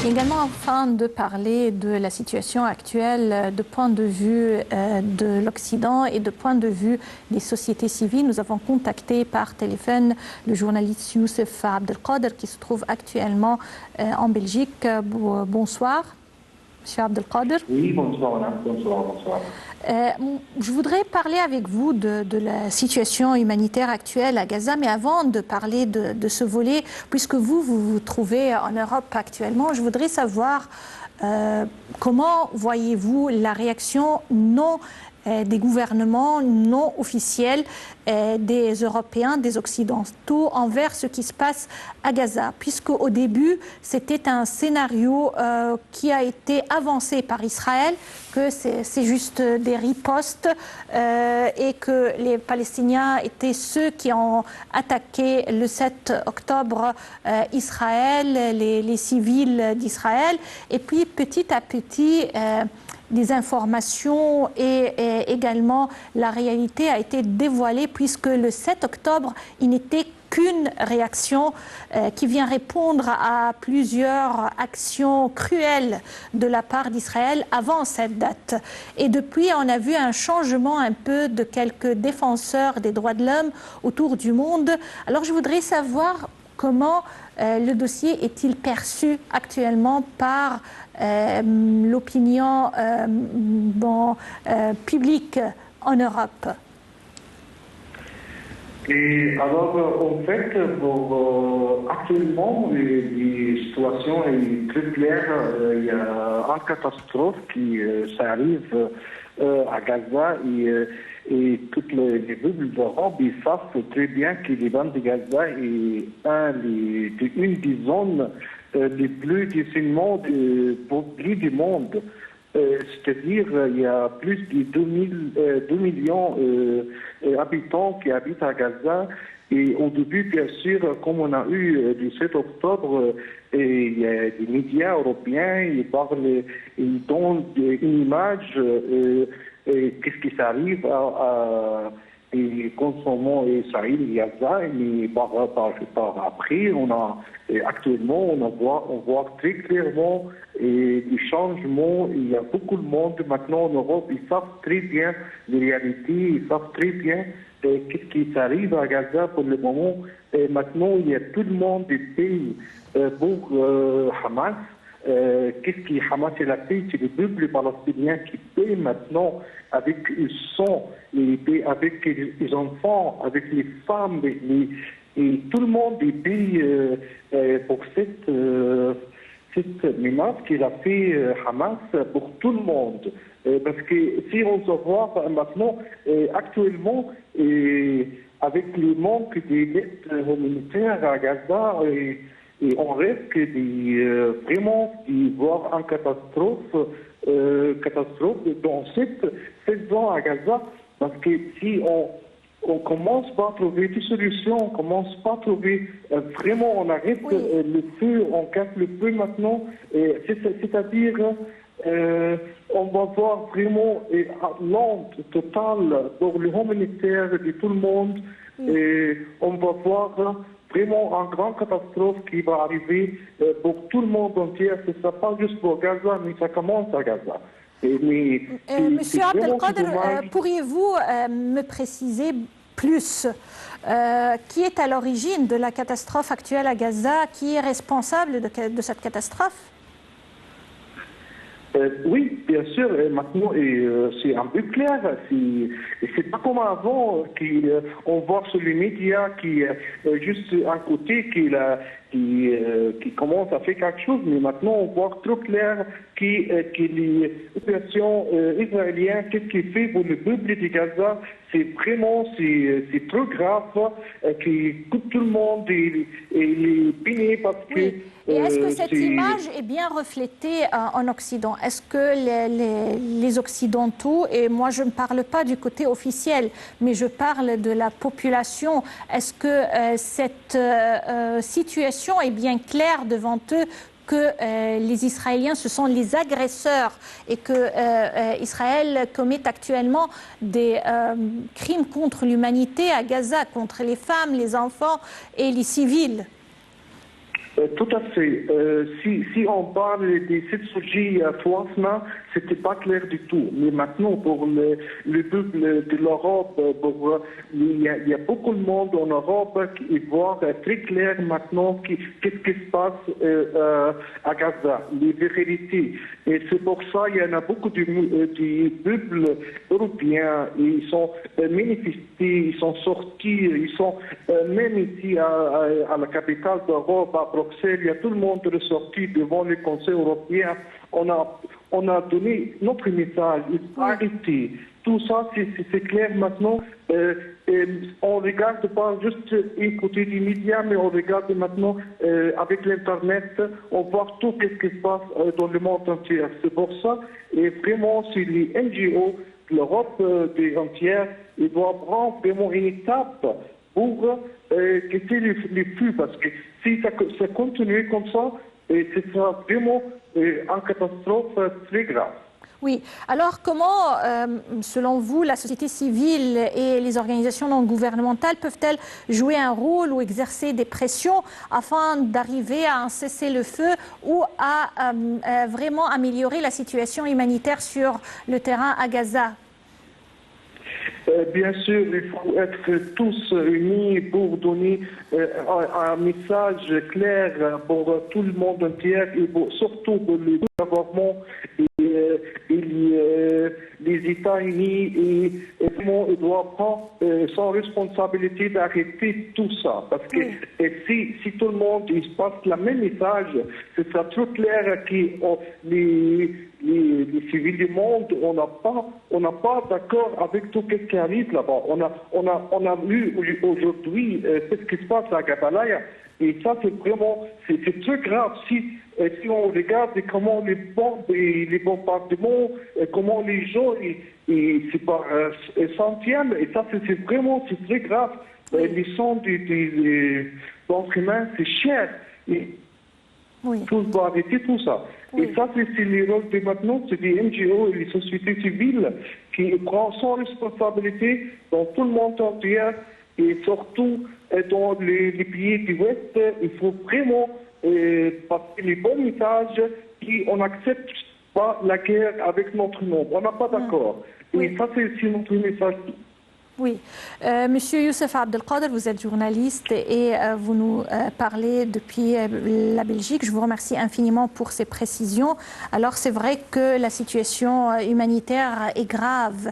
Également, afin de parler de la situation actuelle de point de vue de l'Occident et de point de vue des sociétés civiles, nous avons contacté par téléphone le journaliste Youssef Abdelkader qui se trouve actuellement en Belgique. Bonsoir, M. Abdelkader. Oui, bonsoir, madame. Bonsoir. Je voudrais parler avec vous de la situation humanitaire actuelle à Gaza, mais avant de parler de ce volet, puisque vous vous trouvez en Europe actuellement, je voudrais savoir comment voyez-vous la réaction non des gouvernements non officiels des Européens, des Occidentaux envers ce qui se passe à Gaza, puisque au début c'était un scénario qui a été avancé par Israël, que c'est juste des ripostes et que les Palestiniens étaient ceux qui ont attaqué le 7 octobre Israël, les civils d'Israël, et puis petit à petit des informations et également la réalité a été dévoilée, puisque le 7 octobre, il n'était qu'une réaction qui vient répondre à plusieurs actions cruelles de la part d'Israël avant cette date. Et depuis, on a vu un changement un peu de quelques défenseurs des droits de l'homme autour du monde. Alors je voudrais savoir comment le dossier est-il perçu actuellement par l'opinion publique en Europe? Et alors, en fait, actuellement, la situation est très claire. Il y a une catastrophe qui s'arrive à Gaza et toutes les peuples d'Europe savent très bien que le bande de Gaza est une des zones les plus difficilement peuplées du monde. C'est-à-dire il y a plus de 2 millions d'habitants qui habitent à Gaza. Et au début, bien sûr, comme on a eu le 7 octobre, il y a des médias européens, ils donnent une image, qu'est-ce qui s'arrive et concernant Israël et Gaza, mais après, actuellement, on voit très clairement des changements. Il y a beaucoup de monde maintenant en Europe, ils savent très bien les réalités, ils savent très bien qu'est-ce qui s'arrive à Gaza pour le moment. Et maintenant, il y a tout le monde qui paye pour Hamas. Qu'est-ce que Hamas a fait? C'est le peuple palestinien qui paye maintenant avec le sang, avec les enfants, avec les femmes, et tout le monde paye pour cette menace qu'il a fait Hamas pour tout le monde. Parce que si on se voit maintenant, actuellement, avec le manque d'aide humanitaire à Gaza, et on risque vraiment d'y voir une catastrophe dans cette saison à Gaza, parce que si on commence pas à trouver des solutions, on commence pas à trouver vraiment, on arrête le feu, on casse le feu maintenant, c'est-à-dire on va voir vraiment l'onde totale pour le humanitaire de tout le monde, et on va voir vraiment une grande catastrophe qui va arriver pour tout le monde entier. Ce ne sera pas juste pour Gaza, mais ça commence à Gaza. Monsieur Abdelkader, pourriez-vous me préciser plus qui est à l'origine de la catastrophe actuelle à Gaza? Qui est responsable de cette catastrophe? Oui, bien sûr. Maintenant, c'est un peu clair. C'est pas comme avant qu'on voit sur les médias qui juste un côté qui commence à faire quelque chose, mais maintenant on voit trop clair que les opérations israéliennes, qu'est-ce qu'il fait pour le peuple de Gaza, c'est trop grave que tout le monde est peiné parce que. Oui. Et est-ce que cette image est bien reflétée en Occident? Est-ce que les Occidentaux, et moi je ne parle pas du côté officiel, mais je parle de la population, est-ce que cette situation est bien claire devant eux que les Israéliens, ce sont les agresseurs et que Israël commet actuellement des crimes contre l'humanité à Gaza, contre les femmes, les enfants et les civils? Tout à fait. Si on parle des 7 sujets il y a 3 semaines, c'était pas clair du tout. Mais maintenant, pour le peuple de l'Europe, il y a beaucoup de monde en Europe qui voit très clair maintenant qu'est-ce qui se passe à Gaza, les vérités. Et c'est pour ça qu'il y en a beaucoup du peuple européen, ils sont manifestés, ils sont sortis, ils sont même ici à la capitale d'Europe, à Bruxelles, il y a tout le monde ressorti devant le Conseil européen. On a donné notre message, il faut arrêter. Tout ça, c'est clair maintenant. On ne regarde pas juste un côté des médias, mais on regarde maintenant avec l'Internet, on voit tout ce qui se passe dans le monde entier. C'est pour ça, et vraiment, c'est les NGO, l'Europe entière, ils doivent prendre vraiment une étape pour quitter les flux, parce que si ça continue comme ça, ce sera vraiment une catastrophe très grave. Oui. Alors, comment, selon vous, la société civile et les organisations non gouvernementales peuvent-elles jouer un rôle ou exercer des pressions afin d'arriver à un cessez-le-feu ou à vraiment améliorer la situation humanitaire sur le terrain à Gaza? Bien sûr, il faut être tous unis pour donner un message clair pour tout le monde entier et surtout pour les gouvernements et les États-Unis. Et vraiment, ils doivent prendre son responsabilité d'arrêter tout ça. Parce que si tout le monde il se passe le même message, ce sera trop clair que les civils du monde, on n'a pas d'accord avec tout ce qui arrive là-bas. On a vu aujourd'hui ce qui se passe à Gabalaya. Et ça, c'est vraiment, c'est très grave. Si on regarde comment les bombardements, comment les gens, c'est par centièmes, et ça, c'est vraiment, c'est très grave. Les sons des humains, c'est cher. Et il faut arrêter tout ça. Et ça, c'est les rôles de maintenant, c'est des NGO et les sociétés civiles qui prennent son responsabilité dans tout le monde entier et surtout dans les pays du Ouest. Il faut vraiment passer les bons messages qu'on n'accepte pas la guerre avec notre nom. On n'a pas d'accord. Et ça, c'est notre message. Oui. Monsieur Youssef Abdelkader, vous êtes journaliste et vous nous parlez depuis la Belgique. Je vous remercie infiniment pour ces précisions. Alors, c'est vrai que la situation humanitaire est grave.